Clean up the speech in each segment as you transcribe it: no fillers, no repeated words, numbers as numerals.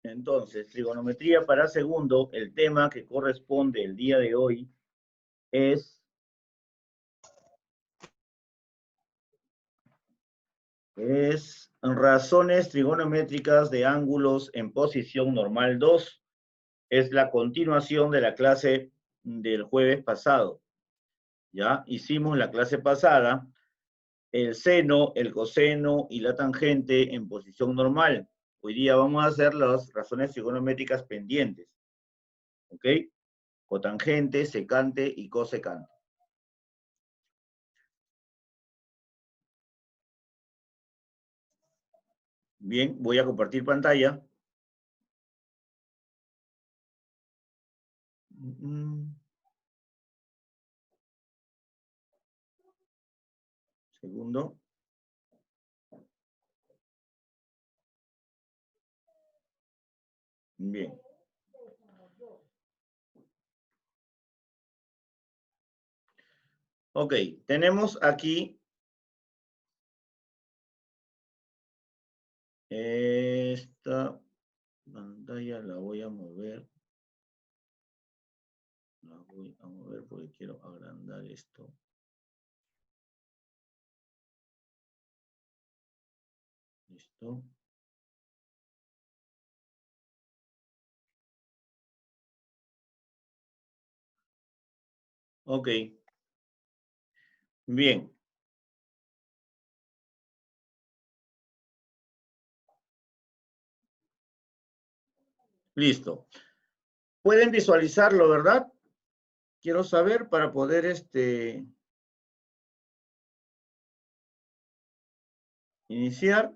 Entonces, trigonometría para segundo, el tema que corresponde el día de hoy es razones trigonométricas de ángulos en posición normal 2. Es la continuación de la clase del jueves pasado. Ya hicimos la clase pasada el seno, el coseno y la tangente en posición normal. Hoy día vamos a hacer las razones trigonométricas pendientes. ¿Ok? Cotangente, secante y cosecante. Bien, voy a compartir pantalla. Segundo. Bien. Ok, tenemos aquí esta pantalla, la voy a mover. La voy a mover porque quiero agrandar esto. Listo. Ok. Bien. Listo. Pueden visualizarlo, ¿verdad? Quiero saber para poder iniciar.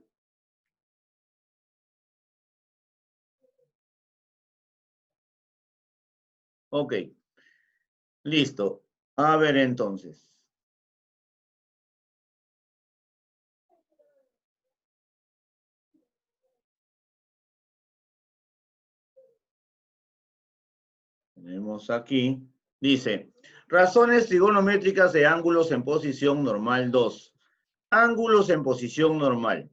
Ok. Listo. A ver entonces. Tenemos aquí. Dice, razones trigonométricas de ángulos en posición normal 2. Ángulos en posición normal.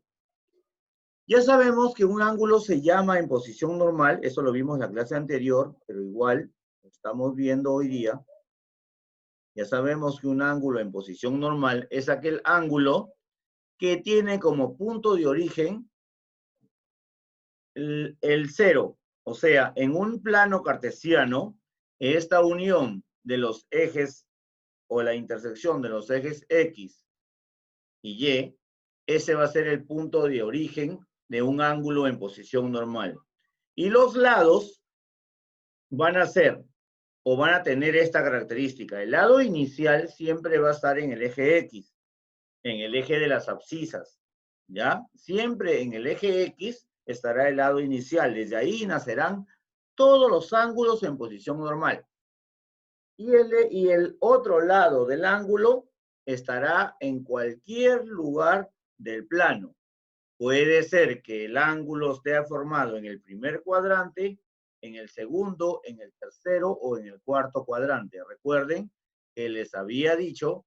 Ya sabemos que un ángulo se llama en posición normal, eso lo vimos en la clase anterior, pero igual lo estamos viendo hoy día. Ya sabemos que un ángulo en posición normal es aquel ángulo que tiene como punto de origen el cero. O sea, en un plano cartesiano, esta unión de los ejes o la intersección de los ejes X y Y, ese va a ser el punto de origen de un ángulo en posición normal. Y los lados van a ser o van a tener esta característica. El lado inicial siempre va a estar en el eje X, en el eje de las abscisas, ¿ya? Siempre en el eje X estará el lado inicial. Desde ahí nacerán todos los ángulos en posición normal. Y el otro lado del ángulo estará en cualquier lugar del plano. Puede ser que el ángulo esté formado en el primer cuadrante, en el segundo, en el tercero o en el cuarto cuadrante. Recuerden que les había dicho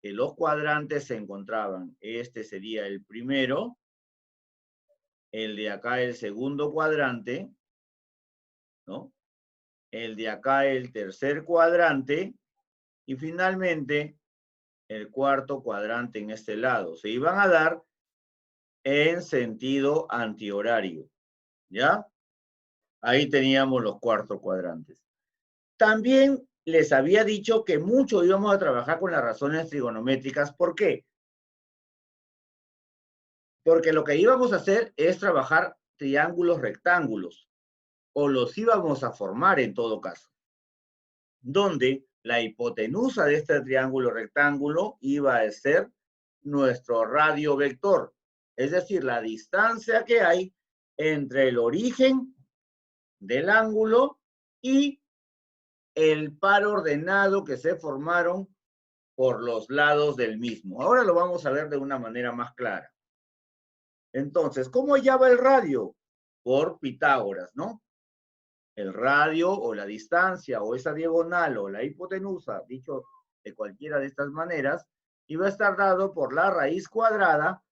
que los cuadrantes se encontraban. Este sería el primero, el de acá el segundo cuadrante, ¿no? El de acá el tercer cuadrante y finalmente el cuarto cuadrante en este lado. Se iban a dar en sentido antihorario, ¿ya? Ahí teníamos los cuartos cuadrantes. También les había dicho que mucho íbamos a trabajar con las razones trigonométricas. ¿Por qué? Porque lo que íbamos a hacer es trabajar triángulos rectángulos, o los íbamos a formar en todo caso, donde la hipotenusa de este triángulo rectángulo iba a ser nuestro radio vector, es decir, la distancia que hay entre el origen del ángulo y el par ordenado que se formaron por los lados del mismo. Ahora lo vamos a ver de una manera más clara. Entonces, ¿cómo hallaba el radio? Por Pitágoras, ¿no? El radio o la distancia o esa diagonal o la hipotenusa, dicho de cualquiera de estas maneras, iba a estar dado por la raíz cuadrada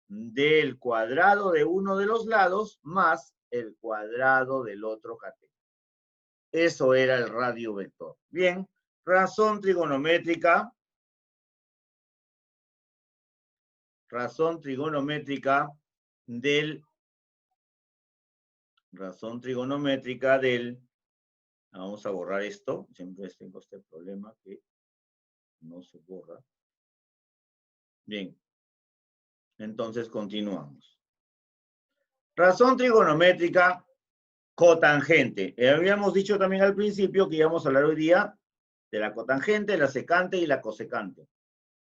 del cuadrado de uno de los lados más el cuadrado del otro cateto. Eso era el radio vector. Bien, razón trigonométrica. Razón trigonométrica del vamos a borrar esto, siempre tengo este problema que no se borra. Bien, entonces continuamos. Razón trigonométrica cotangente. Habíamos dicho también al principio que íbamos a hablar hoy día de la cotangente, la secante y la cosecante.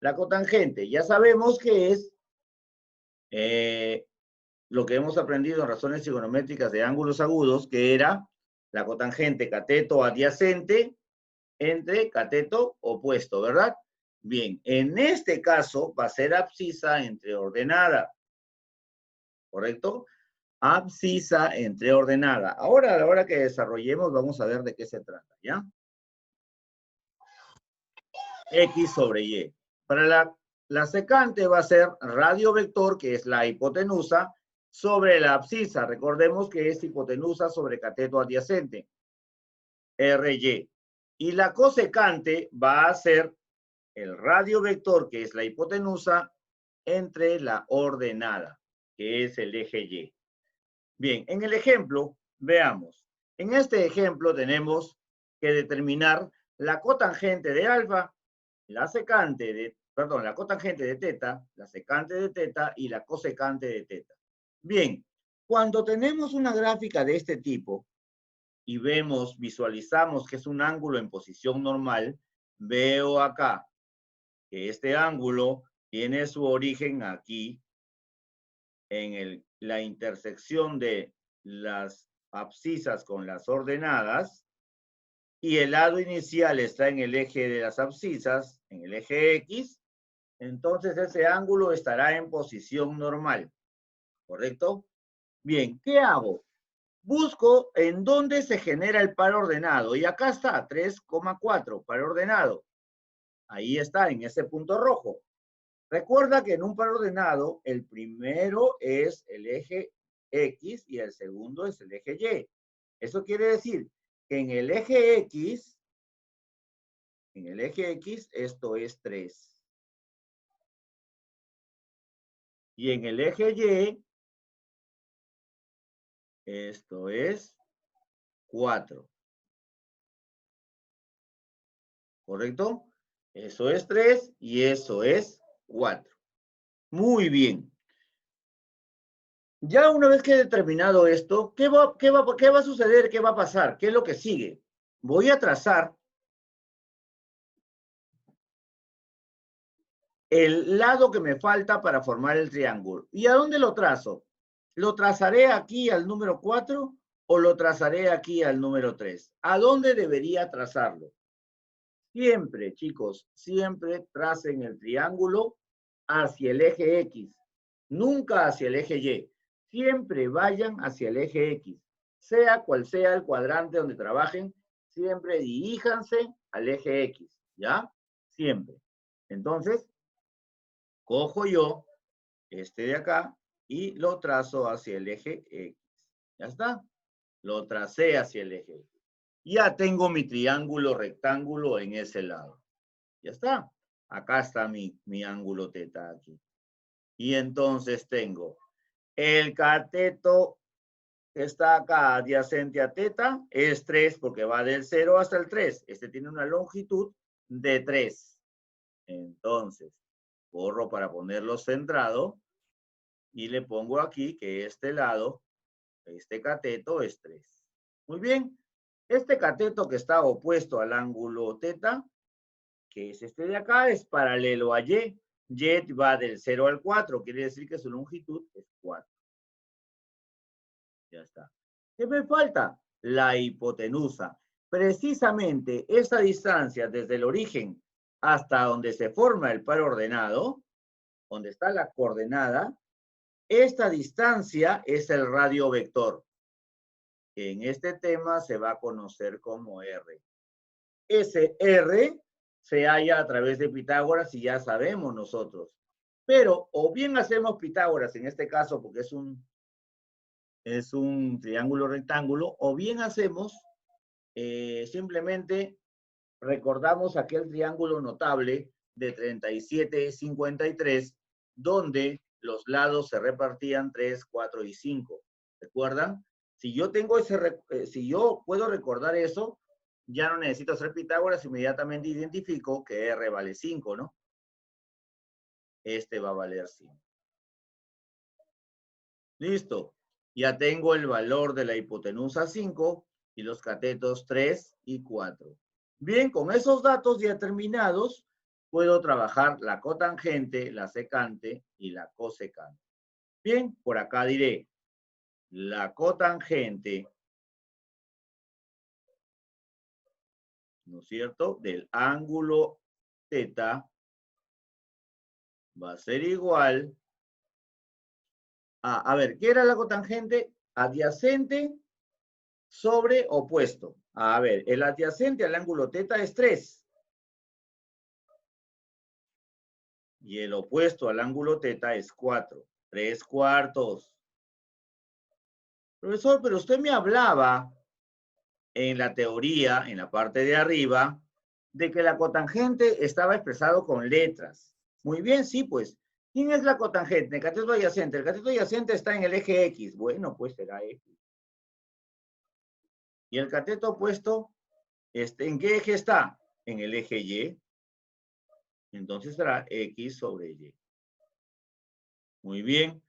La cotangente, ya sabemos que es lo que hemos aprendido en razones trigonométricas de ángulos agudos, que era la cotangente cateto adyacente entre cateto opuesto, ¿verdad? Bien, en este caso va a ser abscisa entre ordenada, ¿correcto? Abscisa entre ordenada. Ahora, a la hora que desarrollemos, vamos a ver de qué se trata, ¿ya? X sobre Y. Para la secante va a ser radio vector, que es la hipotenusa, sobre la abscisa. Recordemos que es hipotenusa sobre cateto adyacente. RY. Y la cosecante va a ser el radio vector, que es la hipotenusa, entre la ordenada, que es el eje Y. Bien, en el ejemplo, veamos. En este ejemplo tenemos que determinar la cotangente de alfa, la cotangente de teta, la secante de teta y la cosecante de teta. Bien, cuando tenemos una gráfica de este tipo y visualizamos que es un ángulo en posición normal, veo acá que este ángulo tiene su origen aquí en la intersección de las abscisas con las ordenadas, y el lado inicial está en el eje de las abscisas, en el eje X, entonces ese ángulo estará en posición normal, ¿correcto? Bien, ¿qué hago? Busco en dónde se genera el par ordenado, y acá está, 3,4, par ordenado. Ahí está, en ese punto rojo. Recuerda que en un par ordenado, el primero es el eje X y el segundo es el eje Y. Eso quiere decir que en el eje X, esto es 3. Y en el eje Y, esto es 4. ¿Correcto? Eso es 3 y eso es 4. Muy bien. Ya una vez que he determinado esto, ¿qué va a suceder? ¿Qué va a pasar? ¿Qué es lo que sigue? Voy a trazar el lado que me falta para formar el triángulo. ¿Y a dónde lo trazo? ¿Lo trazaré aquí al número 4 o lo trazaré aquí al número 3? ¿A dónde debería trazarlo? Siempre, chicos, siempre tracen el triángulo hacia el eje X, nunca hacia el eje Y. Siempre vayan hacia el eje X. Sea cual sea el cuadrante donde trabajen, siempre diríjanse al eje X, ¿ya? Siempre. Entonces, cojo yo este de acá y lo trazo hacia el eje X. ¿Ya está? Lo tracé hacia el eje X. Ya tengo mi triángulo rectángulo en ese lado. Ya está. Acá está mi ángulo teta aquí. Y entonces tengo el cateto que está acá adyacente a teta, es 3 porque va del 0 hasta el 3. Este tiene una longitud de 3. Entonces, borro para ponerlo centrado y le pongo aquí que este lado, este cateto es 3. Muy bien. Este cateto que está opuesto al ángulo teta, que es este de acá, es paralelo a Y. Y va del 0 al 4, quiere decir que su longitud es 4. Ya está. ¿Qué me falta? La hipotenusa. Precisamente esa distancia desde el origen hasta donde se forma el par ordenado, donde está la coordenada, esta distancia es el radio vector. En este tema se va a conocer como R. Ese R se halla a través de Pitágoras y ya sabemos nosotros. Pero o bien hacemos Pitágoras en este caso porque es un es un triángulo rectángulo, o bien hacemos, simplemente recordamos aquel triángulo notable de 37,53, donde los lados se repartían 3, 4 y 5. ¿Recuerdan? Si yo tengo si yo puedo recordar eso, ya no necesito hacer Pitágoras, inmediatamente identifico que R vale 5, ¿no? Este va a valer 5. Listo. Ya tengo el valor de la hipotenusa 5 y los catetos 3 y 4. Bien, con esos datos ya terminados, puedo trabajar la cotangente, la secante y la cosecante. Bien, por acá diré, la cotangente, ¿no es cierto?, del ángulo θ va a ser igual a ver, ¿qué era la cotangente? Adyacente sobre opuesto. A ver, el adyacente al ángulo θ es 3. Y el opuesto al ángulo θ es 4. 3 cuartos. Profesor, pero usted me hablaba en la teoría, en la parte de arriba, de que la cotangente estaba expresado con letras. Muy bien, sí, pues. ¿Quién es la cotangente? El cateto adyacente. El cateto adyacente está en el eje X. Bueno, pues será X. ¿Y el cateto opuesto, en qué eje está? En el eje Y. Entonces será X sobre Y. Muy bien.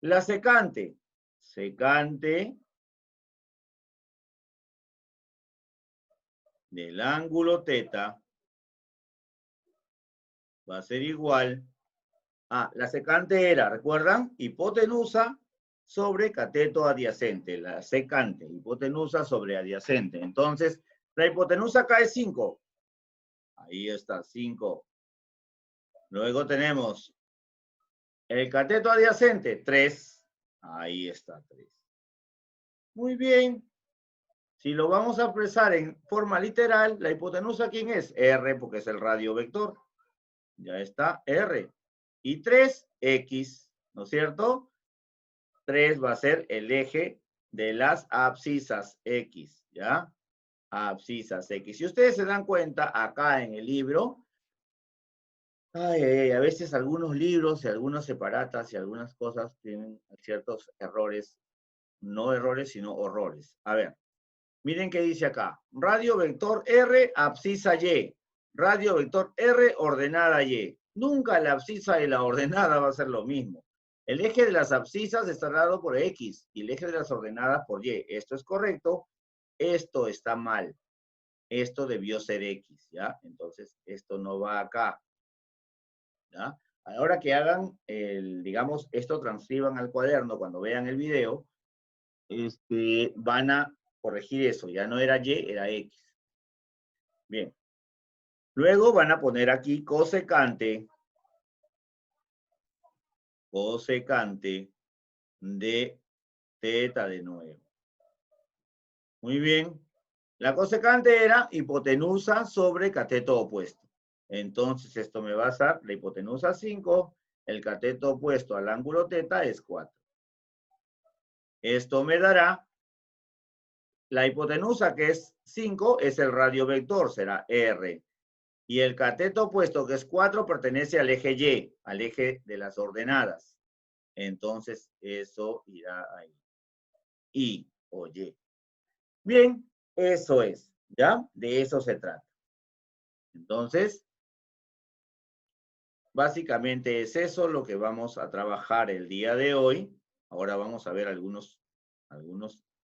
La secante. Secante del ángulo θ va a ser igual a, la secante era, ¿recuerdan? Hipotenusa sobre cateto adyacente. La secante, hipotenusa sobre adyacente. Entonces, la hipotenusa acá es 5. Ahí está, 5. Luego tenemos el cateto adyacente, 3. Ahí está, 3. Muy bien. Si lo vamos a expresar en forma literal, la hipotenusa, ¿quién es? R, porque es el radio vector. Ya está, R. Y 3, X, ¿no es cierto? 3 va a ser el eje de las abscisas X, ¿ya? Abscisas X. Si ustedes se dan cuenta, acá en el libro, a veces algunos libros y algunas separatas y algunas cosas tienen ciertos errores, no errores, sino horrores. A ver, miren qué dice acá. Radio vector R, abscisa Y. Radio vector R, ordenada Y. Nunca la abscisa y la ordenada va a ser lo mismo. El eje de las abscisas está dado por X y el eje de las ordenadas por Y. Esto es correcto, esto está mal. Esto debió ser X, ¿ya? Entonces, esto no va acá, ¿ya? Ahora que hagan, digamos, esto transcriban al cuaderno cuando vean el video, van a corregir eso. Ya no era Y, era X. Bien. Luego van a poner aquí cosecante de θ de nuevo. Muy bien. La cosecante era hipotenusa sobre cateto opuesto. Entonces esto me va a dar la hipotenusa 5, el cateto opuesto al ángulo θ es 4. Esto me dará la hipotenusa, que es 5, es el radio vector, será R. Y el cateto opuesto, que es 4, pertenece al eje Y, al eje de las ordenadas. Entonces, eso irá ahí. Y o Y. Bien, eso es, ¿ya? De eso se trata. Entonces, básicamente es eso lo que vamos a trabajar el día de hoy. Ahora vamos a ver algunos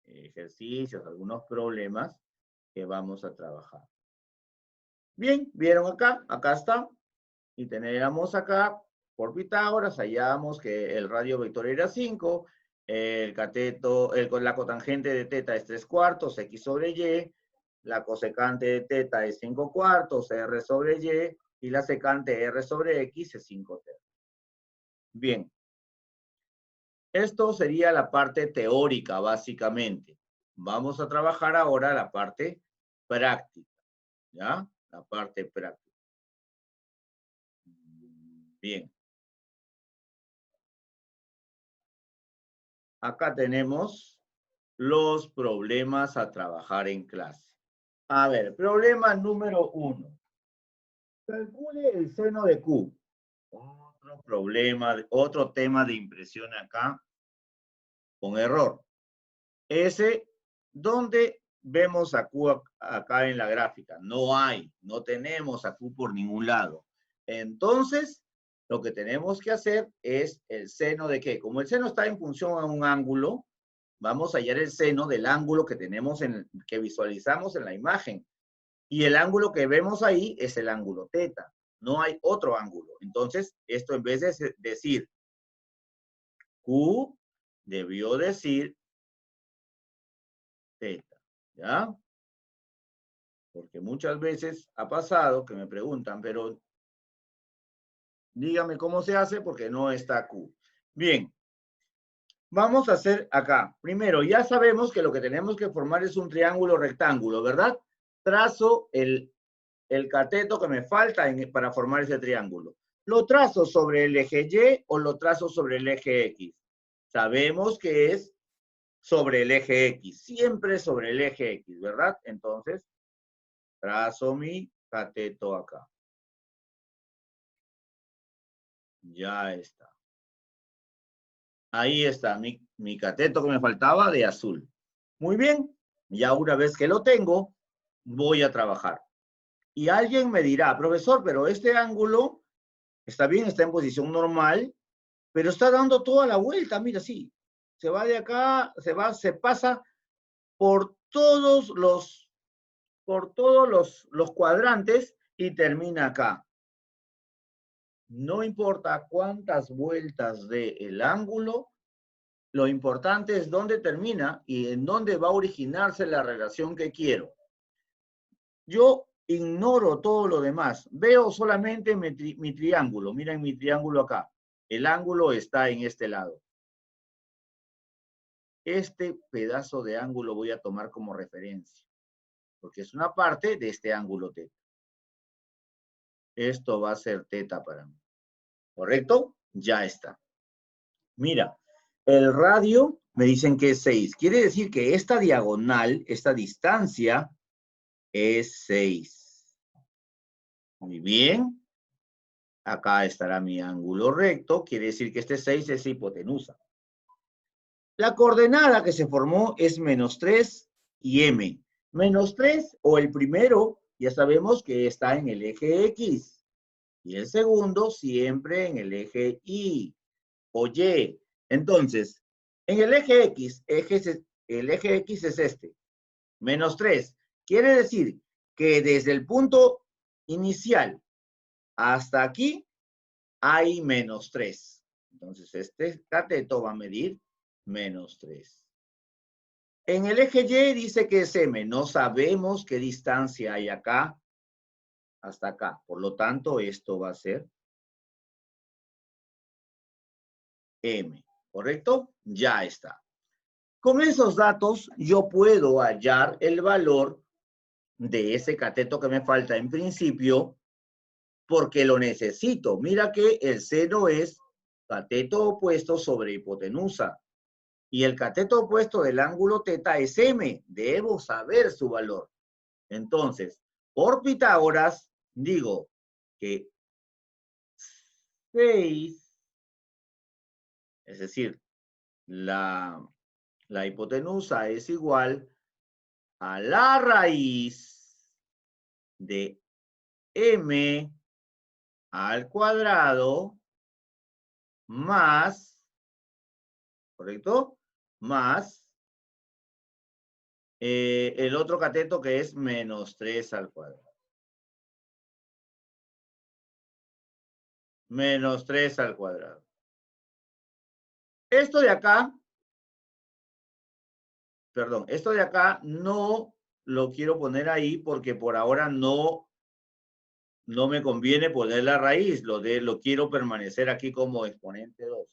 ejercicios, algunos problemas que vamos a trabajar. Bien, ¿vieron acá? Acá está. Y teníamos acá, por Pitágoras, hallamos que el radio vector era 5, el cateto, la cotangente de θ es 3 cuartos, X sobre Y, la cosecante de θ es 5 cuartos, R sobre Y, y la secante R sobre X es 5 tercios. Bien. Esto sería la parte teórica, básicamente. Vamos a trabajar ahora la parte práctica, ¿ya? La parte práctica. Bien. acá tenemos los problemas a trabajar en clase. A ver, problema número 1. Calcule el seno de Q. Otro problema, otro tema de impresión acá con error. Ese, ¿dónde vemos a Q acá en la gráfica? No hay, no tenemos a Q por ningún lado. Entonces, lo que tenemos que hacer es el seno de ¿qué? Como el seno está en función a un ángulo, vamos a hallar el seno del ángulo que tenemos que visualizamos en la imagen. Y el ángulo que vemos ahí es el ángulo teta. No hay otro ángulo. Entonces, esto en vez de decir Q, debió decir teta. ¿Ya? Porque muchas veces ha pasado que me preguntan, pero dígame cómo se hace porque no está Q. Bien, vamos a hacer acá. Primero, ya sabemos que lo que tenemos que formar es un triángulo rectángulo, ¿verdad? Trazo el cateto que me falta para formar ese triángulo. ¿Lo trazo sobre el eje Y o lo trazo sobre el eje X? Sabemos que es sobre el eje X, siempre sobre el eje X, ¿verdad? Entonces, trazo mi cateto acá. Ya está. Ahí está mi cateto que me faltaba de azul. Muy bien, ya una vez que lo tengo, voy a trabajar. Y alguien me dirá, profesor, pero este ángulo está bien, está en posición normal, pero está dando toda la vuelta, mira, sí. Se va de acá, se pasa por todos los cuadrantes y termina acá. No importa cuántas vueltas dé el ángulo, lo importante es dónde termina y en dónde va a originarse la relación que quiero. Yo ignoro todo lo demás. Veo solamente mi triángulo. Miren mi triángulo acá. El ángulo está en este lado. Este pedazo de ángulo voy a tomar como referencia, porque es una parte de este ángulo teta. Esto va a ser teta para mí. ¿Correcto? Ya está. Mira, el radio me dicen que es 6. Quiere decir que esta diagonal, esta distancia, es 6. Muy bien. Acá estará mi ángulo recto. Quiere decir que este 6 es hipotenusa. La coordenada que se formó es -3 y m. -3 o el primero, ya sabemos que está en el eje X. Y el segundo siempre en el eje Y o Y. Entonces, en el eje X, el eje X es este, -3. Quiere decir que desde el punto inicial hasta aquí hay -3. Entonces, este cateto va a medir -3. En el eje Y dice que es M. No sabemos qué distancia hay acá hasta acá. Por lo tanto, esto va a ser M. ¿Correcto? Ya está. Con esos datos, yo puedo hallar el valor de ese cateto que me falta en principio porque lo necesito. Mira que el seno es cateto opuesto sobre hipotenusa. Y el cateto opuesto del ángulo teta es M. Debo saber su valor. Entonces, por Pitágoras, digo que 6, es decir, la hipotenusa es igual a la raíz de M al cuadrado más, ¿correcto? Más el otro cateto que es -3 al cuadrado. -3 al cuadrado. Esto de acá, perdón, esto de acá no lo quiero poner ahí porque por ahora no me conviene poner la raíz, lo quiero permanecer aquí como exponente 2.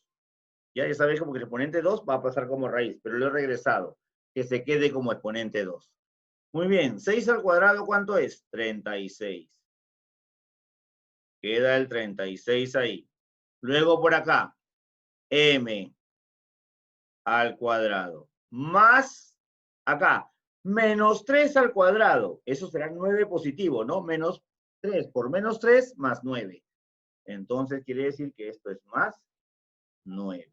Ya sabéis como que el exponente 2 va a pasar como raíz, pero lo he regresado, que se quede como exponente 2. Muy bien, 6 al cuadrado, ¿cuánto es? 36. Queda el 36 ahí. Luego por acá, M al cuadrado. Más, acá, menos 3 al cuadrado. Eso será 9 positivo, ¿no? Menos 3 por menos 3 más 9. Entonces quiere decir que esto es más 9.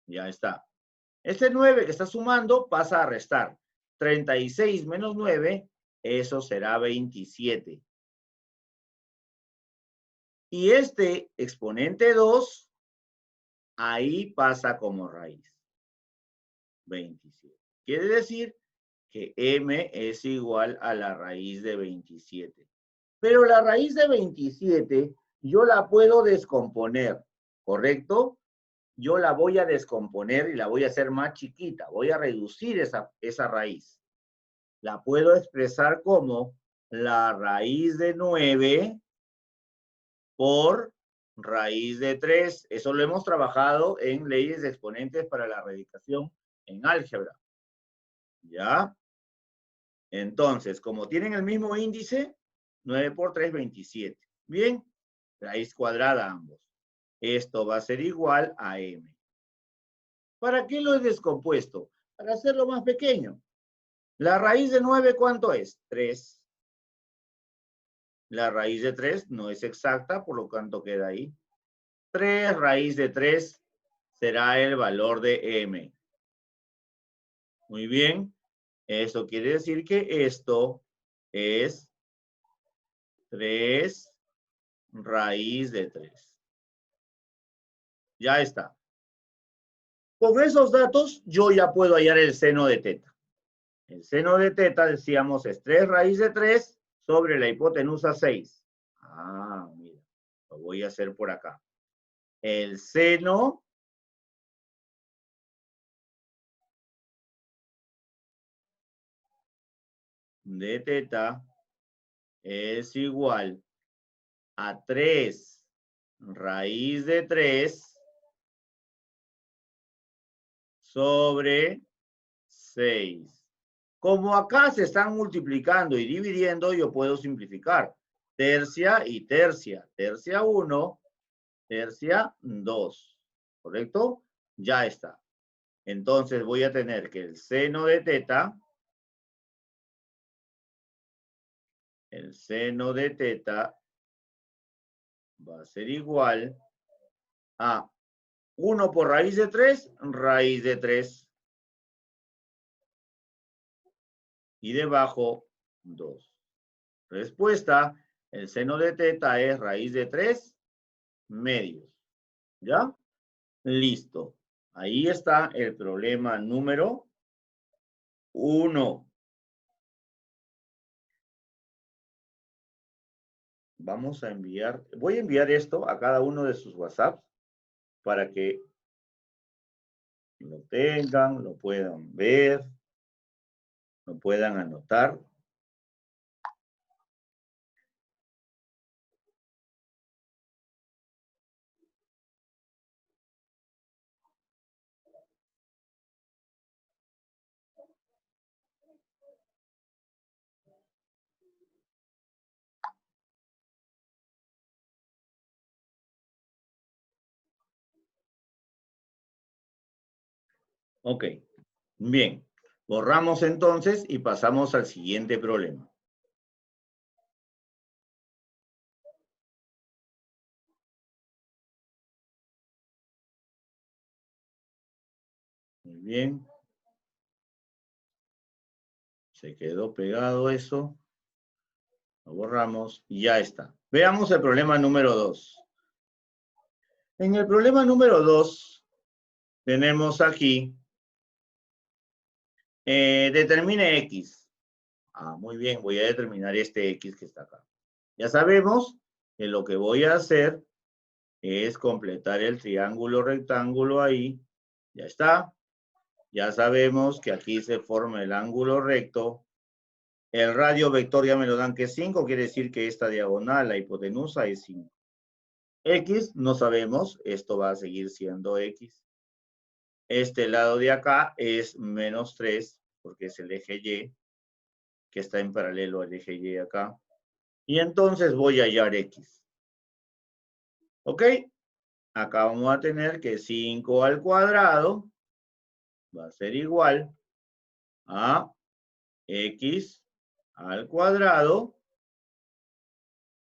Ya está. Este 9 que está sumando pasa a restar. 36 menos 9, eso será 27. Y este exponente 2, ahí pasa como raíz. 27. Quiere decir que m es igual a la raíz de 27. Pero la raíz de 27 yo la puedo descomponer, ¿correcto? Yo la voy a descomponer y la voy a hacer más chiquita. Voy a reducir esa raíz. La puedo expresar como la raíz de 9 por raíz de 3. Eso lo hemos trabajado en leyes de exponentes para la radicación en álgebra. ¿Ya? Entonces, como tienen el mismo índice, 9 por 3, 27. Bien, raíz cuadrada ambos. Esto va a ser igual a m. ¿Para qué lo he descompuesto? Para hacerlo más pequeño. La raíz de 9, ¿cuánto es? 3. La raíz de 3 no es exacta, por lo tanto queda ahí. 3 raíz de 3 será el valor de m. Muy bien. Eso quiere decir que esto es 3 raíz de 3. Ya está. Con esos datos yo ya puedo hallar el seno de teta. El seno de teta, decíamos, es 3 raíz de 3 sobre la hipotenusa 6. Ah, mira, lo voy a hacer por acá. El seno de teta es igual a 3 raíz de 3 sobre 6. Como acá se están multiplicando y dividiendo, yo puedo simplificar. Tercia y tercia. Tercia 1, tercia 2. ¿Correcto? Ya está. Entonces voy a tener que el seno de teta va a ser igual a 1 por raíz de 3, raíz de 3. Y debajo 2. Respuesta, el seno de teta es raíz de 3 medios. ¿Ya? Listo. Ahí está el problema número 1. Vamos a enviar, voy a enviar esto a cada uno de sus WhatsApps para que lo tengan, lo puedan ver, lo puedan anotar. Ok, bien. Borramos entonces y pasamos al siguiente problema. Muy bien. Se quedó pegado eso. Lo borramos y ya está. Veamos el problema número 2. En el problema número 2 tenemos aquí, determine X. Ah, muy bien, voy a determinar este X que está acá. Ya sabemos que lo que voy a hacer es completar el triángulo rectángulo ahí. Ya está. Ya sabemos que aquí se forma el ángulo recto. El radio vector ya me lo dan que es 5, quiere decir que esta diagonal, la hipotenusa, es 5. X no sabemos, esto va a seguir siendo X. Este lado de acá es menos 3, porque es el eje Y, que está en paralelo al eje Y acá. Y entonces voy a hallar X. ¿Ok? acá vamos a tener que 5 al cuadrado va a ser igual a x al cuadrado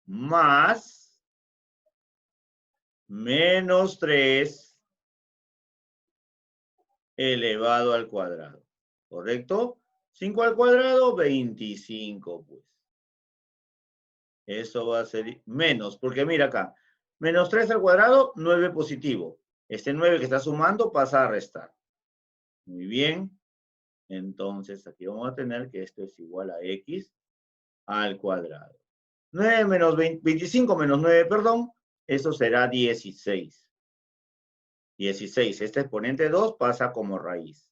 más menos 3 elevado al cuadrado. ¿Correcto? 5 al cuadrado, 25, pues. Eso va a ser menos, porque mira acá. Menos 3 al cuadrado, 9 positivo. Este 9 que está sumando pasa a restar. Muy bien. Entonces, aquí vamos a tener que esto es igual a x al cuadrado. 9 menos 25 menos 9, perdón. Eso será 16. 16. Este exponente 2 pasa como raíz.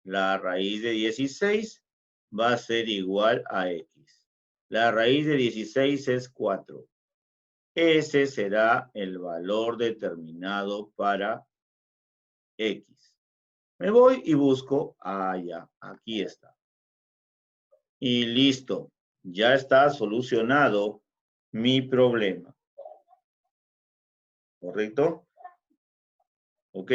La raíz de 16 va a ser igual a x. La raíz de 16 es 4. Ese será el valor determinado para x. Me voy y busco, ya, aquí está. Y listo, ya está solucionado mi problema. ¿Correcto? Ok.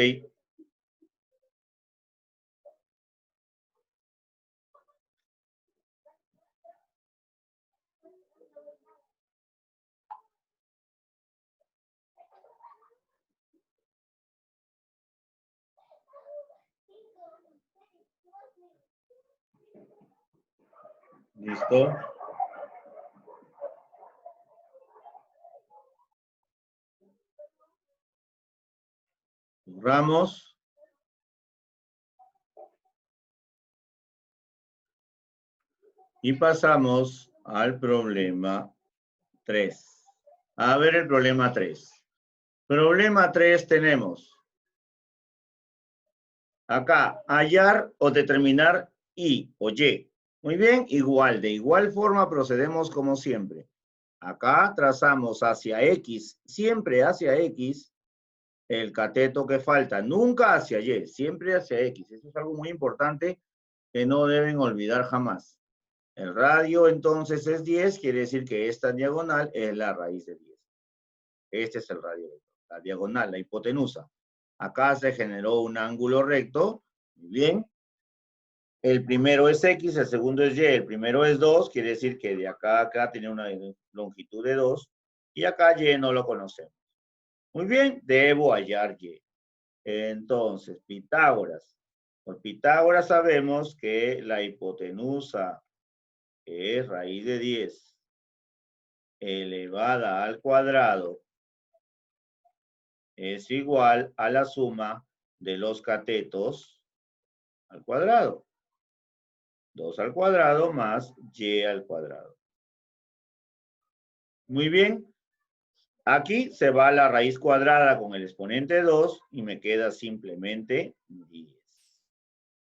¿Listo? Cerramos. Y pasamos al problema 3. A ver el problema 3. Problema 3 tenemos. Acá, hallar o determinar y o y. Muy bien, igual. De igual forma procedemos como siempre. Acá trazamos hacia X, siempre hacia X, el cateto que falta. Nunca hacia Y, siempre hacia X. Eso es algo muy importante que no deben olvidar jamás. El radio entonces es 10, quiere decir que esta diagonal es la raíz de 10. Este es el radio, la diagonal, la hipotenusa. Acá se generó un ángulo recto. Muy bien. El primero es X, el segundo es Y, el primero es 2, quiere decir que de acá a acá tiene una longitud de 2, y acá Y no lo conocemos. Muy bien, debo hallar Y. Entonces, Pitágoras. Por Pitágoras sabemos que la hipotenusa, que es raíz de 10, elevada al cuadrado, es igual a la suma de los catetos al cuadrado. 2 al cuadrado más y al cuadrado. Muy bien. Aquí se va la raíz cuadrada con el exponente 2 y me queda simplemente 10.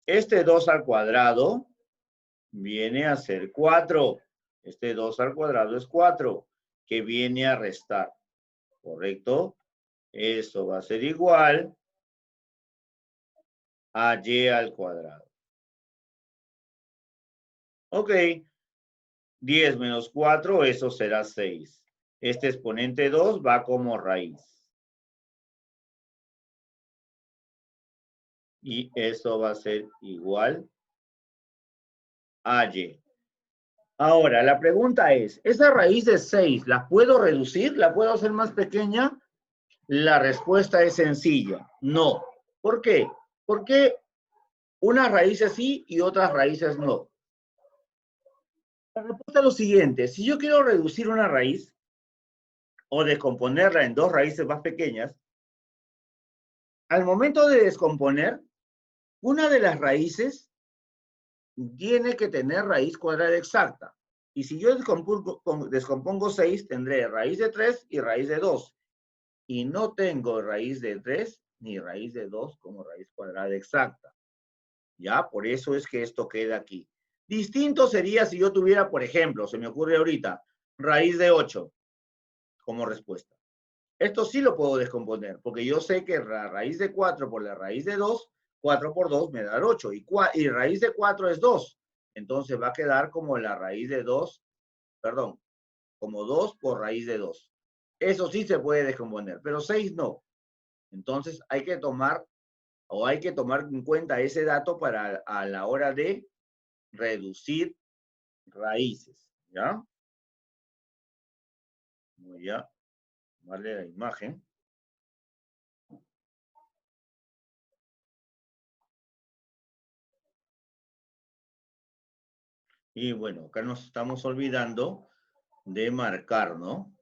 Este 2 al cuadrado viene a ser 4. Este 2 al cuadrado es 4, que viene a restar. ¿Correcto? Esto va a ser igual a y al cuadrado. Ok. 10 menos 4, eso será 6. Este exponente 2 va como raíz. Y eso va a ser igual a y. Ahora, la pregunta es, ¿esa raíz de 6 la puedo reducir? ¿La puedo hacer más pequeña? La respuesta es sencilla, no. ¿Por qué? Porque unas raíces sí y otras raíces no. La respuesta es lo siguiente, si yo quiero reducir una raíz o descomponerla en dos raíces más pequeñas, al momento de descomponer, una de las raíces tiene que tener raíz cuadrada exacta. Y si yo descompongo 6, tendré raíz de 3 y raíz de 2. Y no tengo raíz de 3 ni raíz de 2 como raíz cuadrada exacta. ¿Ya? Por eso es que esto queda aquí. Distinto sería si yo tuviera, por ejemplo, se me ocurre ahorita, raíz de 8 como respuesta. Esto sí lo puedo descomponer, porque yo sé que la raíz de 4 por la raíz de 2, 4 por 2 me da 8, y raíz de 4 es 2. Entonces va a quedar como la raíz de 2, perdón, como 2 por raíz de 2. Eso sí se puede descomponer, pero 6 no. Entonces hay que tomar en cuenta ese dato para a la hora de reducir raíces, ¿ya? Voy a darle la imagen. Y bueno, acá nos estamos olvidando de marcar, ¿no?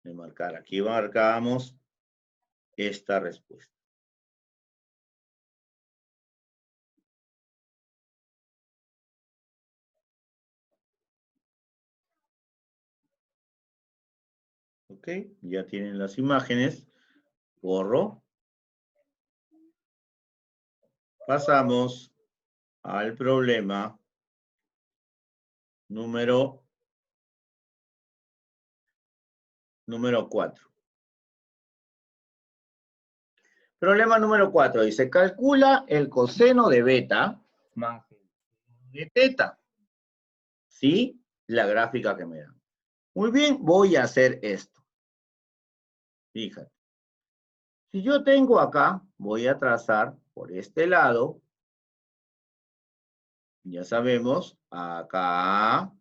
De marcar. Aquí marcamos esta respuesta. ¿Ok? Ya tienen las imágenes. Borro. Pasamos al problema número 4. Problema número 4. Dice, calcula el coseno de beta más el coseno de teta. ¿Sí? La gráfica que me dan. Muy bien, voy a hacer esto. Fíjate. Si yo tengo acá, voy a trazar por este lado. Ya sabemos, acá.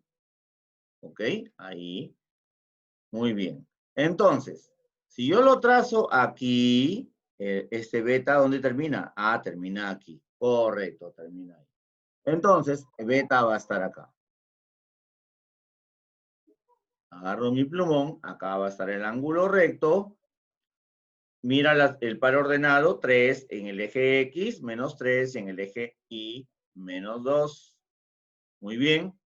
¿Ok? Ahí. Muy bien. Entonces, si yo lo trazo aquí, este beta, ¿dónde termina? Ah, termina aquí. Correcto, termina ahí. Entonces, beta va a estar acá. Agarro mi plumón, acá va a estar el ángulo recto. Mira el par ordenado, 3 en el eje X, menos 3 en el eje Y, menos 2. Muy bien.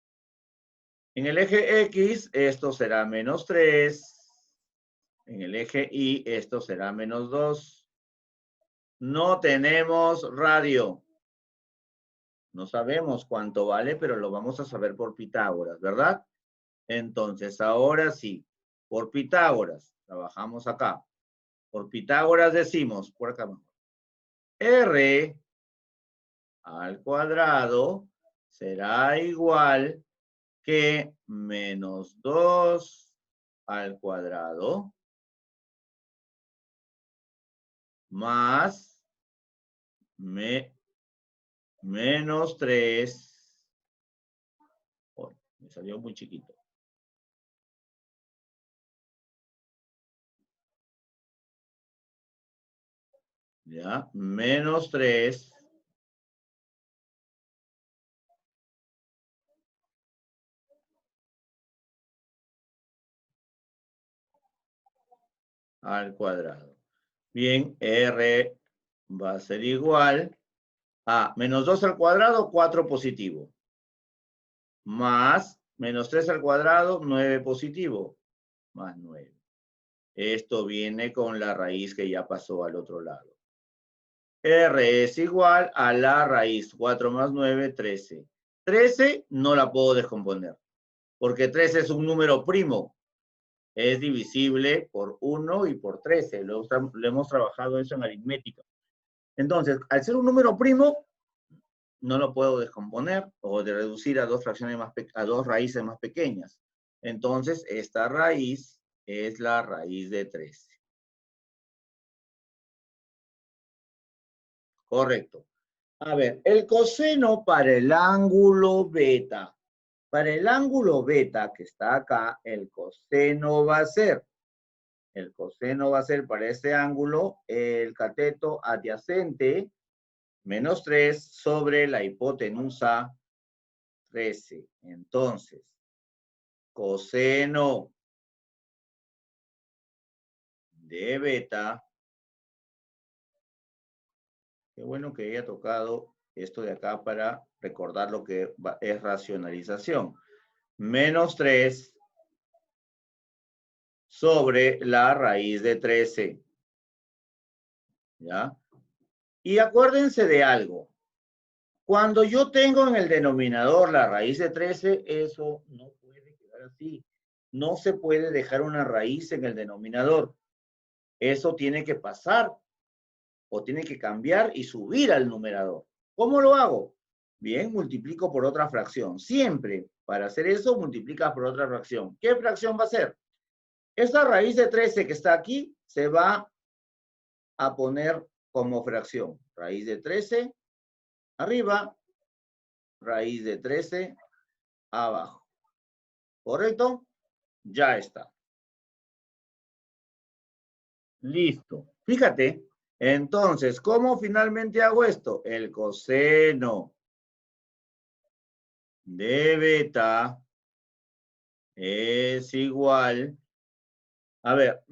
En el eje X, esto será menos 3. En el eje Y, esto será menos 2. No tenemos radio. No sabemos cuánto vale, pero lo vamos a saber por Pitágoras, ¿verdad? Entonces, ahora sí, por Pitágoras, trabajamos acá. Por Pitágoras decimos, por acá, R al cuadrado será igual que menos 2 al cuadrado más menos 3. Oh, me salió muy chiquito. ¿Ya? Menos 3 al cuadrado. Bien, R va a ser igual a menos 2 al cuadrado, 4 positivo. Más menos 3 al cuadrado, 9 positivo. Más 9. Esto viene con la raíz que ya pasó al otro lado. R es igual a la raíz. 4 más 9, 13. 13 no la puedo descomponer, porque 13 es un número primo. Es divisible por 1 y por 13. Lo hemos trabajado eso en aritmética. Entonces, al ser un número primo, no lo puedo descomponer o de reducir a dos raíces más pequeñas. Entonces, esta raíz es la raíz de 13. Correcto. A ver, el coseno para el ángulo beta. Para el ángulo beta que está acá, el coseno va a ser para este ángulo el cateto adyacente menos 3 sobre la hipotenusa 13. Entonces, coseno de beta. Qué bueno que haya tocado esto de acá para recordar lo que es racionalización. Menos 3 sobre la raíz de 13. ¿Ya? Y acuérdense de algo. Cuando yo tengo en el denominador la raíz de 13, eso no puede quedar así. No se puede dejar una raíz en el denominador. Eso tiene que pasar o tiene que cambiar y subir al numerador. ¿Cómo lo hago? Bien, multiplico por otra fracción. Siempre, para hacer eso, multiplicas por otra fracción. ¿Qué fracción va a ser? Esta raíz de 13 que está aquí se va a poner como fracción. Raíz de 13 arriba, raíz de 13 abajo. ¿Correcto? Ya está. Listo. Fíjate, entonces, ¿cómo finalmente hago esto? El coseno de beta es igual, a ver,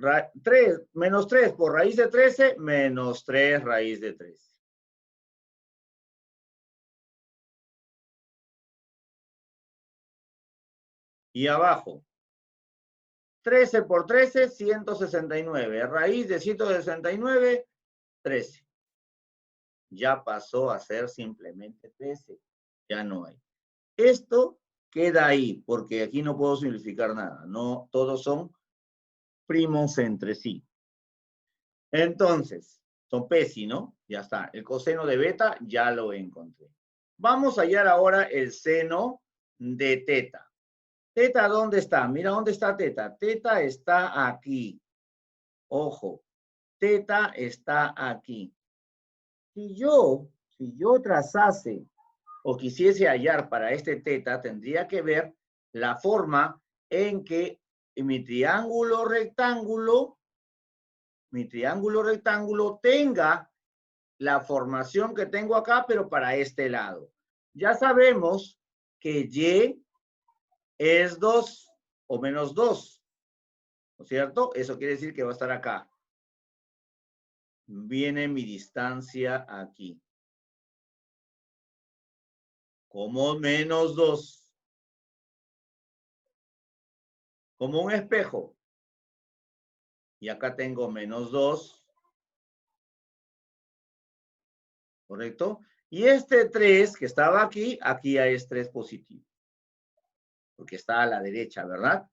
3, menos 3 por raíz de 13, menos 3 raíz de 13. Y abajo, 13 por 13, 169. Raíz de 169, 13. Ya pasó a ser simplemente 13. Ya no hay. Esto queda ahí, porque aquí no puedo simplificar nada. No, todos son primos entre sí. Entonces, son pesi, ¿no? Ya está. El coseno de beta ya lo encontré. Vamos a hallar ahora el seno de teta. ¿Teta dónde está? Mira dónde está teta. Teta está aquí. Ojo, teta está aquí. Si yo trazase o quisiese hallar para este teta, tendría que ver la forma en que mi triángulo rectángulo tenga la formación que tengo acá, pero para este lado. Ya sabemos que Y es 2 o menos 2, ¿no es cierto? Eso quiere decir que va a estar acá. Viene mi distancia aquí. Como menos 2. Como un espejo. Y acá tengo menos 2. ¿Correcto? Y este 3 que estaba aquí, aquí ya es 3 positivo. Porque está a la derecha, ¿verdad?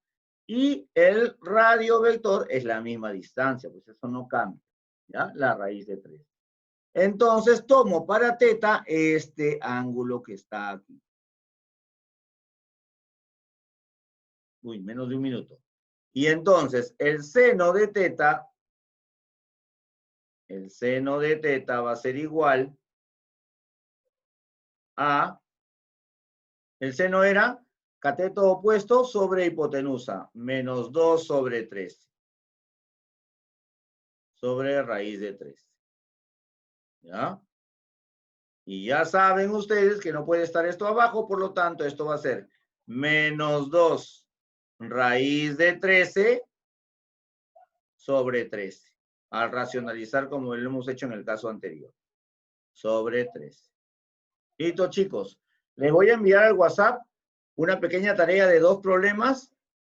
Y el radio vector es la misma distancia, pues eso no cambia. ¿Ya? La raíz de 3. Entonces tomo para teta este ángulo que está aquí. Uy, menos de un minuto. Y entonces el seno de teta va a ser igual a, el seno era cateto opuesto sobre hipotenusa, menos 2 sobre 3. Sobre raíz de 3. ¿Ya? Y ya saben ustedes que no puede estar esto abajo, por lo tanto, esto va a ser menos 2 raíz de 13 sobre 13. Al racionalizar como lo hemos hecho en el caso anterior. Sobre 13. Listo, chicos. Les voy a enviar al WhatsApp una pequeña tarea de 2 problemas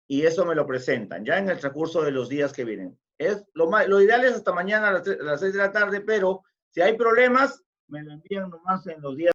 y eso me lo presentan ya en el transcurso de los días que vienen. Lo ideal es hasta mañana a las 6 de la tarde, pero si hay problemas, me lo envían nomás en los días.